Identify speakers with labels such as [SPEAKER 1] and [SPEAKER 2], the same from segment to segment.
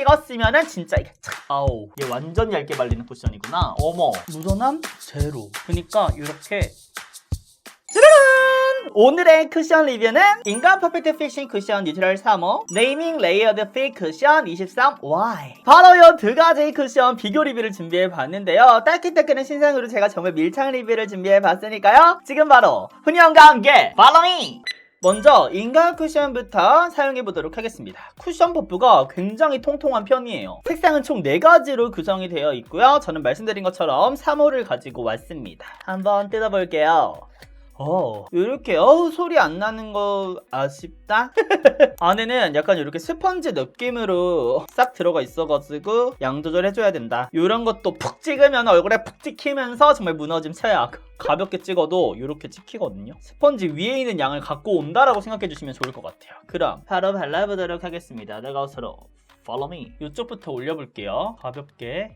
[SPEAKER 1] 이거 쓰면은 진짜 이게 아우, 얘 완전 얇게 발리는 쿠션이구나. 어머, 묻어남 제로. 그러니까 이렇게 오늘의 쿠션 리뷰는 인간 퍼펙트 픽싱 쿠션 뉴트럴 3호 네이밍 레이어드 픽 쿠션 23Y 바로 이 두 가지 쿠션 비교 리뷰를 준비해봤는데요. 따끈따끈한 신상으로 제가 정말 밀착 리뷰를 준비해봤으니까요. 지금 바로 훈연과 함께 Follow me! 먼저 인간 쿠션부터 사용해보도록 하겠습니다. 쿠션 퍼프가 굉장히 통통한 편이에요. 색상은 총 4가지로 구성이 되어 있고요. 저는 말씀드린 것처럼 3호를 가지고 왔습니다. 한번 뜯어볼게요. 이렇게 소리 안 나는 거 아쉽다? 안에는 약간 이렇게 스펀지 느낌으로 싹 들어가 있어가지고 양 조절해줘야 된다. 이런 것도 푹 찍으면 얼굴에 푹 찍히면서 정말 무너짐 최악. 가볍게 찍어도 이렇게 찍히거든요. 스펀지 위에 있는 양을 갖고 온다라고 생각해주시면 좋을 것 같아요. 그럼 바로 발라보도록 하겠습니다. 내가 서로 Follow me. 이쪽부터 올려볼게요. 가볍게.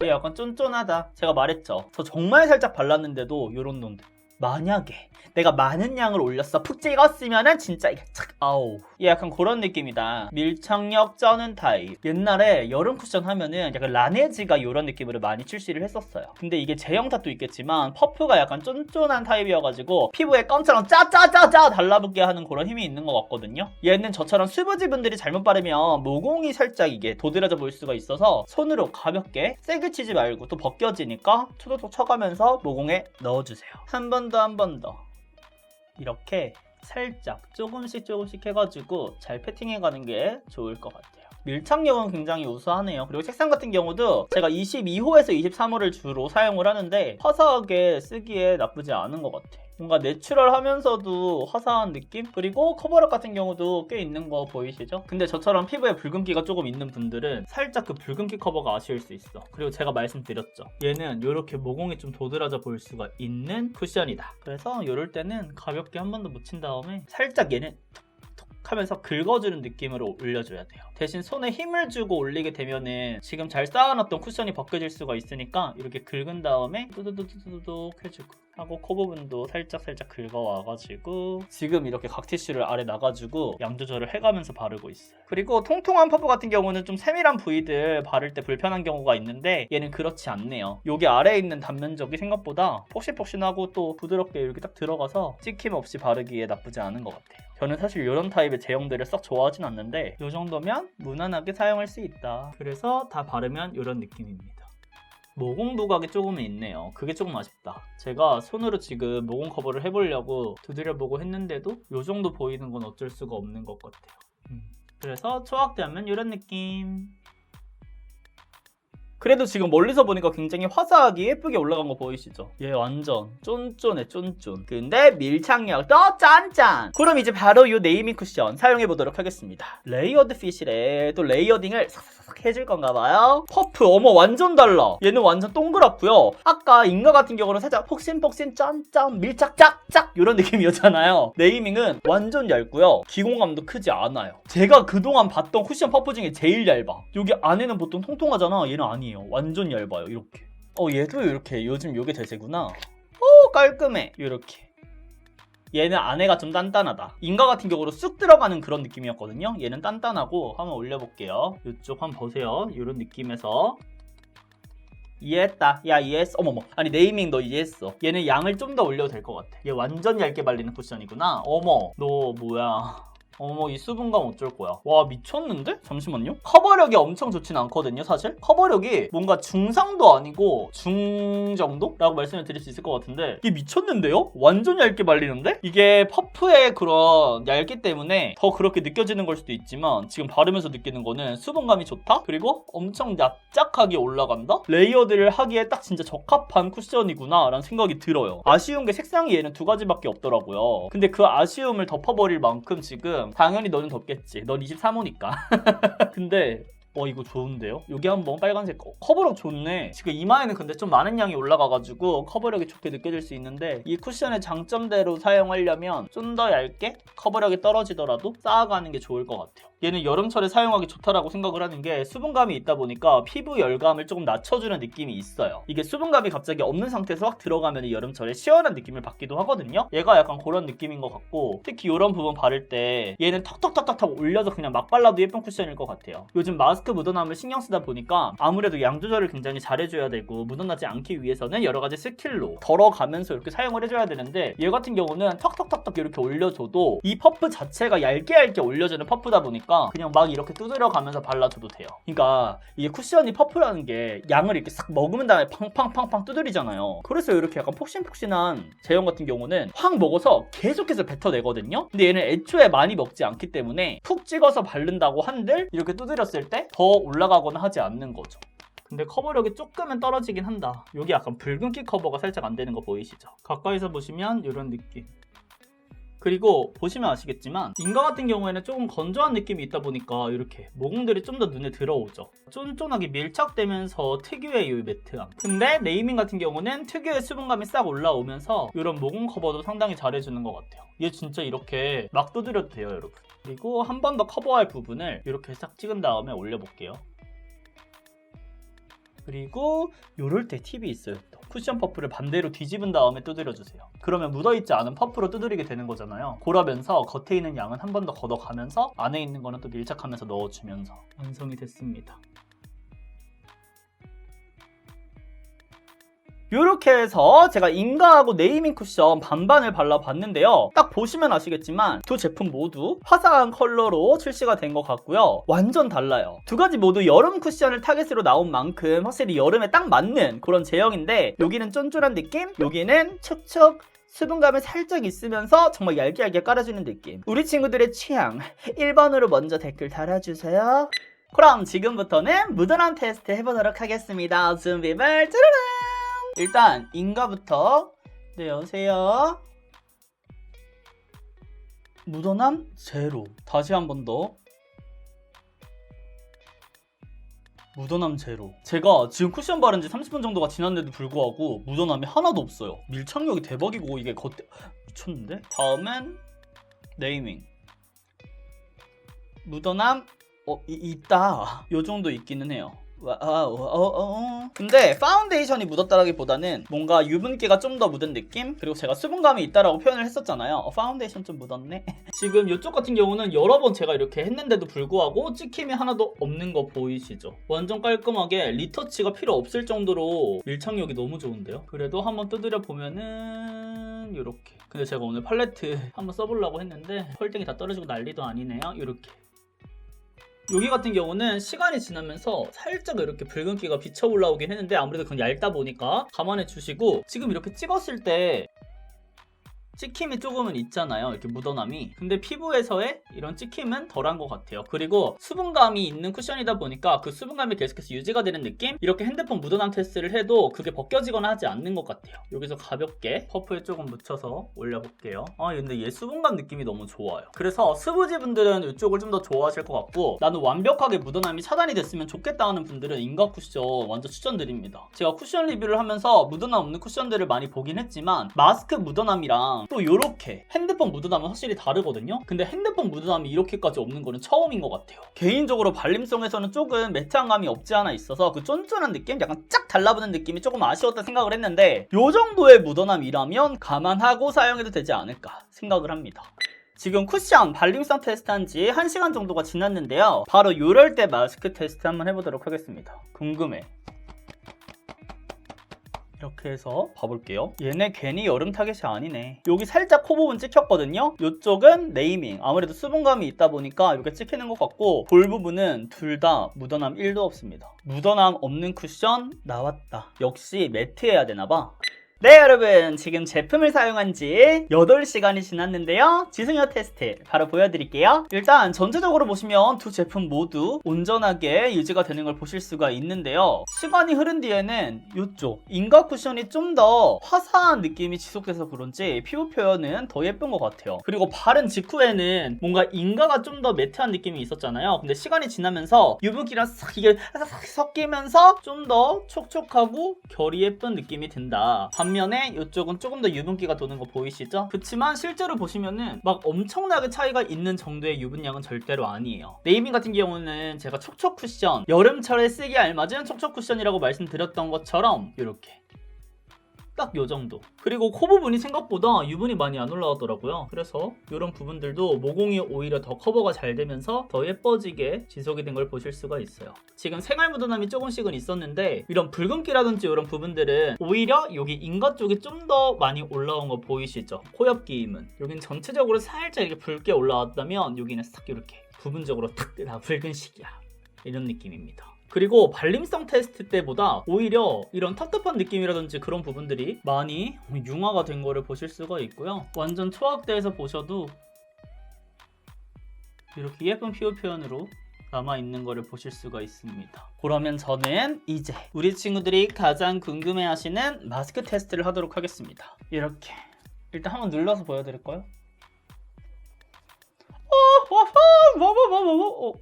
[SPEAKER 1] 얘 약간 쫀쫀하다. 제가 말했죠. 저 정말 살짝 발랐는데도 이런 놈들. 만약에 내가 많은 양을 올렸어 푹 찍었으면은 진짜 이게 착 아우, 얘 약간 그런 느낌이다. 밀착력 쩌는 타입. 옛날에 여름 쿠션 하면은 약간 라네즈가 이런 느낌으로 많이 출시를 했었어요. 근데 이게 제형 탓도 있겠지만 퍼프가 약간 쫀쫀한 타입이어가지고 피부에 껌처럼 짜짜짜짜 달라붙게 하는 그런 힘이 있는 것 같거든요. 얘는 저처럼 수부지 분들이 잘못 바르면 모공이 살짝 이게 도드라져 보일 수가 있어서 손으로 가볍게 세게 치지 말고 또 벗겨지니까 초도독 쳐가면서 모공에 넣어주세요. 한 번 더 이렇게 살짝 조금씩 해가지고 잘 패팅해가는 게 좋을 것 같아요. 밀착력은 굉장히 우수하네요. 그리고 색상 같은 경우도 제가 22호에서 23호를 주로 사용을 하는데 화사하게 쓰기에 나쁘지 않은 것 같아요. 뭔가 내추럴하면서도 화사한 느낌? 그리고 커버력 같은 경우도 꽤 있는 거 보이시죠? 근데 저처럼 피부에 붉은기가 조금 있는 분들은 살짝 그 붉은기 커버가 아쉬울 수 있어. 그리고 제가 말씀드렸죠. 얘는 이렇게 모공이 좀 도드라져 보일 수가 있는 쿠션이다. 그래서 이럴 때는 가볍게 한 번 더 묻힌 다음에 살짝 얘는 하면서 긁어주는 느낌으로 올려줘야 돼요. 대신 손에 힘을 주고 올리게 되면은 지금 잘 쌓아놨던 쿠션이 벗겨질 수가 있으니까 이렇게 긁은 다음에 뚜두두두두둑 해주고 하고 코 부분도 살짝 긁어와가지고 지금 이렇게 각 티슈를 아래 놔가지고 양 조절을 해가면서 바르고 있어요. 그리고 통통한 퍼프 같은 경우는 좀 세밀한 부위들 바를 때 불편한 경우가 있는데 얘는 그렇지 않네요. 여기 아래에 있는 단면적이 생각보다 폭신폭신하고 또 부드럽게 이렇게 딱 들어가서 찍힘 없이 바르기에 나쁘지 않은 것 같아요. 저는 사실 이런 타입의 제형들을 썩 좋아하진 않는데 이 정도면 무난하게 사용할 수 있다. 그래서 다 바르면 이런 느낌입니다. 모공 부각이 조금 있네요. 그게 조금 아쉽다. 제가 손으로 지금 모공 커버를 해보려고 두드려보고 했는데도 이 정도 보이는 건 어쩔 수가 없는 것 같아요. 그래서 초확대하면 이런 느낌. 그래도 지금 멀리서 보니까 굉장히 화사하게 예쁘게 올라간 거 보이시죠? 얘 완전 쫀쫀해 쫀쫀. 근데 밀착력도 짠짠. 그럼 이제 바로 이 네이밍 쿠션 사용해보도록 하겠습니다. 레이어드 핏이래. 또 레이어딩을 싹싹 해줄 건가 봐요. 퍼프 어머 완전 달라. 얘는 완전 동그랗고요. 아까 인가 같은 경우는 살짝 폭신폭신 짠짠 밀착 짝짝 이런 느낌이었잖아요. 네이밍은 완전 얇고요. 기공감도 크지 않아요. 제가 그동안 봤던 쿠션 퍼프 중에 제일 얇아. 여기 안에는 보통 통통하잖아. 얘는 아니에요. 완전 얇아요. 이렇게. 얘도 이렇게 요즘 요게 대세구나. 깔끔해. 이렇게. 얘는 안에가 좀 단단하다. 인가 같은 경우로 쑥 들어가는 그런 느낌이었거든요. 얘는 단단하고 한번 올려볼게요. 이쪽 한번 보세요. 이런 느낌에서 이해했다. 야 이해했어. 어머머. 아니 네이밍 너 이해했어. 얘는 양을 좀 더 올려도 될 것 같아. 얘 완전 얇게 발리는 쿠션이구나. 어머 너 뭐야. 어머 이 수분감 어쩔 거야. 와 미쳤는데? 잠시만요. 커버력이 엄청 좋진 않거든요 사실. 커버력이 뭔가 중상도 아니고 중정도? 라고 말씀을 드릴 수 있을 것 같은데 이게 미쳤는데요? 완전 얇게 발리는데? 이게 퍼프의 그런 얇기 때문에 더 그렇게 느껴지는 걸 수도 있지만 지금 바르면서 느끼는 거는 수분감이 좋다? 그리고 엄청 납작하게 올라간다? 레이어드를 하기에 딱 진짜 적합한 쿠션이구나 라는 생각이 들어요. 아쉬운 게 색상이 얘는 2가지밖에 없더라고요. 근데 그 아쉬움을 덮어버릴 만큼 지금 당연히 너는 덥겠지. 넌 23호니까. 근데 이거 좋은데요? 여기 한번 빨간색 커버력 좋네. 지금 이마에는 근데 좀 많은 양이 올라가가지고 커버력이 좋게 느껴질 수 있는데 이 쿠션의 장점대로 사용하려면 좀 더 얇게 커버력이 떨어지더라도 쌓아가는 게 좋을 것 같아요. 얘는 여름철에 사용하기 좋다라고 생각을 하는 게 수분감이 있다 보니까 피부 열감을 조금 낮춰주는 느낌이 있어요. 이게 수분감이 갑자기 없는 상태에서 확 들어가면 여름철에 시원한 느낌을 받기도 하거든요. 얘가 약간 그런 느낌인 것 같고 특히 이런 부분 바를 때 얘는 턱턱턱턱 올려서 그냥 막 발라도 예쁜 쿠션일 것 같아요. 요즘 마스 마스크 묻어남을 신경 쓰다 보니까 아무래도 양 조절을 굉장히 잘해줘야 되고 묻어나지 않기 위해서는 여러 가지 스킬로 덜어가면서 이렇게 사용을 해줘야 되는데 얘 같은 경우는 턱턱턱턱 이렇게 올려줘도 이 퍼프 자체가 얇게 올려주는 퍼프다 보니까 그냥 막 이렇게 두드려가면서 발라줘도 돼요. 그러니까 이게 쿠션이 퍼프라는 게 양을 이렇게 싹 먹으면 다음에 팡팡팡팡 두드리잖아요. 그래서 이렇게 약간 폭신폭신한 제형 같은 경우는 확 먹어서 계속해서 뱉어내거든요. 근데 얘는 애초에 많이 먹지 않기 때문에 푹 찍어서 바른다고 한들 이렇게 두드렸을 때 더 올라가거나 하지 않는 거죠. 근데 커버력이 조금은 떨어지긴 한다. 여기 약간 붉은기 커버가 살짝 안 되는 거 보이시죠? 가까이서 보시면 이런 느낌. 그리고 보시면 아시겠지만 인가 같은 경우에는 조금 건조한 느낌이 있다 보니까 이렇게 모공들이 좀 더 눈에 들어오죠. 쫀쫀하게 밀착되면서 특유의 이 매트함. 근데 네이밍 같은 경우는 특유의 수분감이 싹 올라오면서 이런 모공 커버도 상당히 잘해주는 것 같아요. 얘 진짜 이렇게 막 두드려도 돼요, 여러분. 그리고 한 번 더 커버할 부분을 이렇게 싹 찍은 다음에 올려볼게요. 그리고 요럴 때 팁이 있어요. 또 쿠션 퍼프를 반대로 뒤집은 다음에 두드려주세요. 그러면 묻어있지 않은 퍼프로 두드리게 되는 거잖아요. 그러면서 겉에 있는 양은 한 번 더 걷어가면서 안에 있는 거는 또 밀착하면서 넣어주면서 완성이 됐습니다. 이렇게 해서 제가 인가하고 네이밍 쿠션 반반을 발라봤는데요. 딱 보시면 아시겠지만 두 제품 모두 화사한 컬러로 출시가 된 것 같고요. 완전 달라요. 두 가지 모두 여름 쿠션을 타겟으로 나온 만큼 확실히 여름에 딱 맞는 그런 제형인데 여기는 쫀쫀한 느낌, 여기는 촉촉 수분감이 살짝 있으면서 정말 얇게 깔아주는 느낌. 우리 친구들의 취향 1번으로 먼저 댓글 달아주세요. 그럼 지금부터는 묻어남 테스트 해보도록 하겠습니다. 준비물 짜라란! 일단 인가부터 여세요. 묻어남 제로. 다시 한 번 더. 묻어남 제로. 제가 지금 쿠션 바른 지 30분 정도가 지났는데도 불구하고 묻어남이 하나도 없어요. 밀착력이 대박이고 이게 겉에 미쳤는데? 다음은 네이밍. 묻어남 있다. 요 정도 있기는 해요. 근데 파운데이션이 묻었다라기보다는 뭔가 유분기가 좀 더 묻은 느낌? 그리고 제가 수분감이 있다라고 표현을 했었잖아요. 파운데이션 좀 묻었네? 지금 이쪽 같은 경우는 여러 번 제가 이렇게 했는데도 불구하고 찍힘이 하나도 없는 거 보이시죠? 완전 깔끔하게 리터치가 필요 없을 정도로 밀착력이 너무 좋은데요? 그래도 한번 두드려 보면은 이렇게. 근데 제가 오늘 팔레트 한번 써보려고 했는데 펄땡이 다 떨어지고 난리도 아니네요. 이렇게. 여기 같은 경우는 시간이 지나면서 살짝 이렇게 붉은기가 비쳐 올라오긴 했는데 아무래도 그건 얇다 보니까 감안해 주시고 지금 이렇게 찍었을 때 찍힘이 조금은 있잖아요. 이렇게 묻어남이. 근데 피부에서의 이런 찍힘은 덜한 것 같아요. 그리고 수분감이 있는 쿠션이다 보니까 그 수분감이 계속해서 유지가 되는 느낌? 이렇게 핸드폰 묻어남 테스트를 해도 그게 벗겨지거나 하지 않는 것 같아요. 여기서 가볍게 퍼프에 조금 묻혀서 올려볼게요. 근데 얘 수분감 느낌이 너무 좋아요. 그래서 스부지 분들은 이쪽을 좀 더 좋아하실 것 같고 나는 완벽하게 묻어남이 차단이 됐으면 좋겠다 하는 분들은 인가 쿠션 완전 추천드립니다. 제가 쿠션 리뷰를 하면서 묻어남 없는 쿠션들을 많이 보긴 했지만 마스크 묻어남이랑 또 요렇게 핸드폰 묻어남은 확실히 다르거든요. 근데 핸드폰 묻어남이 이렇게까지 없는 거는 처음인 것 같아요. 개인적으로 발림성에서는 조금 매트한 감이 없지 않아 있어서 그 쫀쫀한 느낌? 약간 쫙 달라붙는 느낌이 조금 아쉬웠다 생각을 했는데 요 정도의 묻어남이라면 감안하고 사용해도 되지 않을까 생각을 합니다. 지금 쿠션 발림성 테스트 한 지 1시간 정도가 지났는데요. 바로 요럴 때 마스크 테스트 한번 해보도록 하겠습니다. 궁금해. 이렇게 해서 봐볼게요. 얘네 괜히 여름 타겟이 아니네. 여기 살짝 코 부분 찍혔거든요. 이쪽은 네이밍. 아무래도 수분감이 있다 보니까 이렇게 찍히는 것 같고 볼 부분은 둘 다 묻어남 1도 없습니다. 묻어남 없는 쿠션 나왔다. 역시 매트해야 되나봐. 네 여러분, 지금 제품을 사용한 지 8시간이 지났는데요. 지승여 테스트 바로 보여드릴게요. 일단 전체적으로 보시면 두 제품 모두 온전하게 유지가 되는 걸 보실 수가 있는데요. 시간이 흐른 뒤에는 이쪽 인가 쿠션이 좀 더 화사한 느낌이 지속돼서 그런지 피부 표현은 더 예쁜 것 같아요. 그리고 바른 직후에는 뭔가 인가가 좀 더 매트한 느낌이 있었잖아요. 근데 시간이 지나면서 유분기랑 싹 이게 섞이면서 좀 더 촉촉하고 결이 예쁜 느낌이 든다. 반면에 이쪽은 조금 더 유분기가 도는 거 보이시죠? 그렇지만 실제로 보시면은 막 엄청나게 차이가 있는 정도의 유분량은 절대로 아니에요. 네이밍 같은 경우는 제가 촉촉 쿠션, 여름철에 쓰기에 알맞은 촉촉 쿠션이라고 말씀드렸던 것처럼 이렇게 딱 요 정도. 그리고 코 부분이 생각보다 유분이 많이 안 올라가더라고요. 그래서 이런 부분들도 모공이 오히려 더 커버가 잘 되면서 더 예뻐지게 지속이 된 걸 보실 수가 있어요. 지금 생활 묻어남이 조금씩은 있었는데 이런 붉은기라든지 이런 부분들은 오히려 여기 인가 쪽이 좀 더 많이 올라온 거 보이시죠? 코옆 기임은 여기는 전체적으로 살짝 이렇게 붉게 올라왔다면 여기는 싹 이렇게 부분적으로 탁 붉은식이야. 이런 느낌입니다. 그리고 발림성 테스트 때보다 오히려 이런 텁텁한 느낌이라든지 그런 부분들이 많이 융화가 된 거를 보실 수가 있고요. 완전 초확대에서 보셔도 이렇게 예쁜 피부 표현으로 남아있는 거를 보실 수가 있습니다. 그러면 저는 이제 우리 친구들이 가장 궁금해하시는 마스크 테스트를 하도록 하겠습니다. 이렇게 일단 한번 눌러서 보여드릴까요?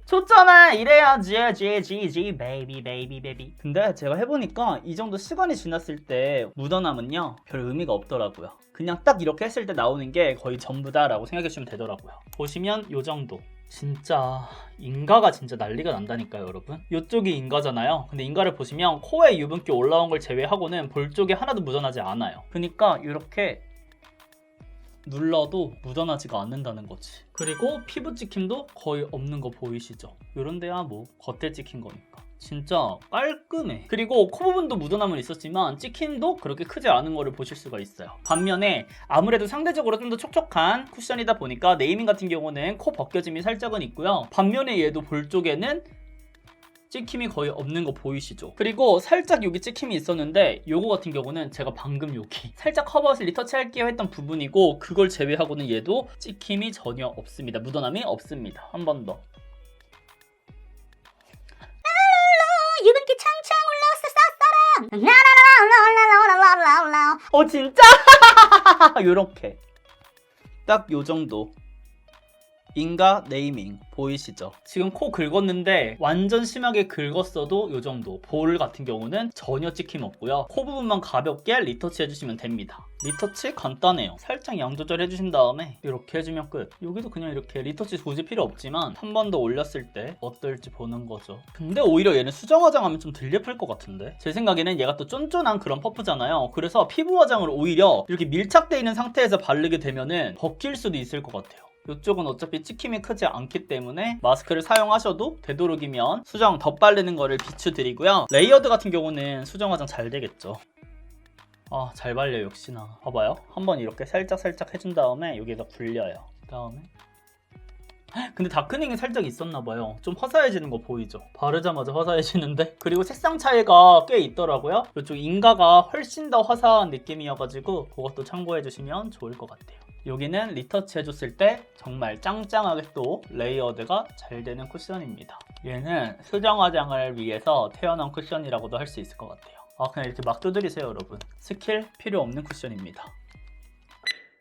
[SPEAKER 1] 좋잖아. 이래야지 GG 베이비. 근데 제가 해보니까 이 정도 시간이 지났을 때 묻어남은요 별 의미가 없더라고요. 그냥 딱 이렇게 했을 때 나오는 게 거의 전부다 라고 생각해주시면 되더라고요. 보시면 요 정도. 진짜 인가가 진짜 난리가 난다니까요 여러분. 이쪽이 인가잖아요. 근데 인가를 보시면 코에 유분기 올라온 걸 제외하고는 볼 쪽에 하나도 묻어나지 않아요. 그러니까 이렇게 눌러도 묻어나지가 않는다는 거지. 그리고 피부 찍힘도 거의 없는 거 보이시죠? 요런 데야 뭐 겉에 찍힌 거니까 진짜 깔끔해. 그리고 코 부분도 묻어남은 있었지만 찍힘도 그렇게 크지 않은 거를 보실 수가 있어요. 반면에 아무래도 상대적으로 좀 더 촉촉한 쿠션이다 보니까 네이밍 같은 경우는 코 벗겨짐이 살짝은 있고요. 반면에 얘도 볼 쪽에는 찍힘이 거의 없는 거 보이시죠? 그리고 살짝 여기 찍힘이 있었는데 요거 같은 경우는 제가 방금 여기 살짝 커버해서 리터치 할게요 했던 부분이고 그걸 제외하고는 얘도 찍힘이 전혀 없습니다. 묻어남이 없습니다. 한 번 더.
[SPEAKER 2] 유분기 창창 올라왔어
[SPEAKER 1] 진짜? 요렇게 딱 요 정도. 인가 네이밍 보이시죠? 지금 코 긁었는데 완전 심하게 긁었어도 요 정도. 볼 같은 경우는 전혀 찍힘 없고요. 코 부분만 가볍게 리터치 해주시면 됩니다. 리터치 간단해요. 살짝 양 조절해주신 다음에 이렇게 해주면 끝. 여기도 그냥 이렇게 리터치 굳이 필요 없지만 한 번 더 올렸을 때 어떨지 보는 거죠. 근데 오히려 얘는 수정 화장하면 좀 덜 예쁠 것 같은데? 제 생각에는 얘가 또 쫀쫀한 그런 퍼프잖아요. 그래서 피부 화장을 오히려 이렇게 밀착되어 있는 상태에서 바르게 되면은 벗길 수도 있을 것 같아요. 이쪽은 어차피 찍힘이 크지 않기 때문에 마스크를 사용하셔도 되도록이면 수정 덧바르는 거를 비추드리고요. 레이어드 같은 경우는 수정 화장 잘 되겠죠. 잘 발려요 역시나. 봐봐요. 한번 이렇게 살짝 해준 다음에 여기가 굴려요. 그 다음에 근데 다크닝이 살짝 있었나봐요. 좀 화사해지는 거 보이죠? 바르자마자 화사해지는데? 그리고 색상 차이가 꽤 있더라고요. 이쪽 인가가 훨씬 더 화사한 느낌이어가지고 그것도 참고해주시면 좋을 것 같아요. 여기는 리터치 해줬을 때 정말 짱짱하게 또 레이어드가 잘 되는 쿠션입니다. 얘는 수정 화장을 위해서 태어난 쿠션이라고도 할 수 있을 것 같아요. 그냥 이렇게 막 두드리세요 여러분. 스킬 필요 없는 쿠션입니다.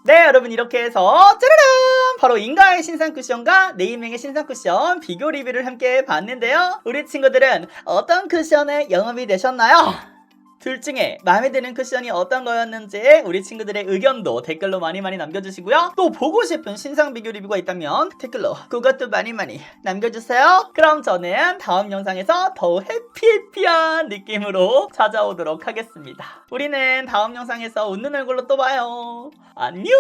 [SPEAKER 1] 네 여러분, 이렇게 해서 짜라란 바로 인가의 신상 쿠션과 네이밍의 신상 쿠션 비교 리뷰를 함께 봤는데요. 우리 친구들은 어떤 쿠션에 영업이 되셨나요? 둘 중에 마음에 드는 쿠션이 어떤 거였는지 우리 친구들의 의견도 댓글로 많이 남겨주시고요. 또 보고 싶은 신상 비교 리뷰가 있다면 댓글로 그것도 많이 남겨주세요. 그럼 저는 다음 영상에서 더 해피해피한 느낌으로 찾아오도록 하겠습니다. 우리는 다음 영상에서 웃는 얼굴로 또 봐요. 안녕.